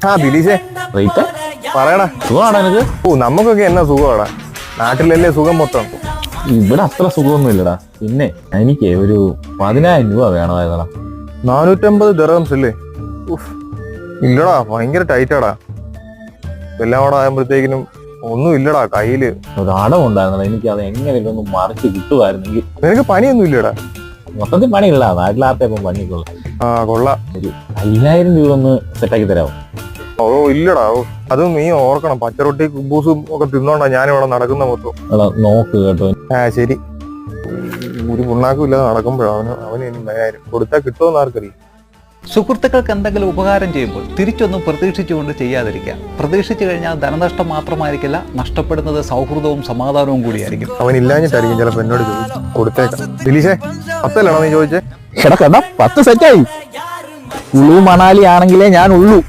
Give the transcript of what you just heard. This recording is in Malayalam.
ആ ദിലീഷേ, റേറ്റ് പറയടാ. സുഖമാണോ എനിക്ക്? ഓ, നമുക്കൊക്കെ എന്നാ സുഖമാടാ, നാട്ടിലല്ലേ സുഖം മൊത്തം. ഇവിടെ അത്ര സുഖമൊന്നും ഇല്ലടാ. പിന്നെ എനിക്ക് ഒരു 10,000 രൂപ വേണമായിരുന്നടാ. 450 ദിർഹംസ് അല്ലേ? ഇല്ലടാ, ഭയങ്കര ടൈറ്റാടാ. എല്ലാം കൂടെ ആകുമ്പോഴത്തേക്കിനും ഒന്നും ഇല്ലടാ കയ്യില്. ഒരു അടവുണ്ടായിരുന്നടാ, എനിക്ക് അത് എങ്ങനെയല്ല ഒന്ന് മറിച്ച് കിട്ടുമായിരുന്നെങ്കിൽ. നിനക്ക് പണിയൊന്നും ഇല്ലടാ? മൊത്തത്തിൽ പണിയില്ല, നാട്ടിലാർത്തേപ്പം പണിക്കുള്ള. ആ കൊള്ളാം. ഒരു 5,000 രൂപ ഒന്ന് സെറ്റാക്കി തരാമോ? ഓ ഇല്ലടാ, അതും നീ ഓർക്കണം, പച്ചറൊട്ടി കുബൂസും ഒക്കെ തിന്നോണ്ടാ ഞാനിവിടെ നടക്കുന്ന മൊത്തം. നോക്ക് കേട്ടോ. ആ ശരി. ഒരു പുണ്ണാക്കും ഇല്ലാതെ നടക്കുമ്പോഴാണ് അവന് ഇനി 1000 കൊടുത്താൽ കിട്ടുമെന്ന് ആർക്കറിയാം. സുഹൃത്തുക്കൾക്ക് എന്തെങ്കിലും ഉപകാരം ചെയ്യുമ്പോൾ തിരിച്ചൊന്നും പ്രതീക്ഷിച്ചുകൊണ്ട് ചെയ്യാതിരിക്കുക. പ്രതീക്ഷിച്ചു കഴിഞ്ഞാൽ ധനനഷ്ടം മാത്രമായിരിക്കില്ല, നഷ്ടപ്പെടുന്നത് സൗഹൃദവും സമാധാനവും കൂടിയായിരിക്കും. അവൻ ഇല്ലാഞ്ഞിട്ടായിരിക്കും ചിലപ്പോൾ എന്നോട് ചോദിച്ചു. കൊടുത്തേക്കാം. ദിലീഷേ, 10 നീ ചോദിച്ചേ? 10 സെറ്റായി. കുളു മണാലി ആണെങ്കിലേ ഞാൻ ഉള്ളൂ.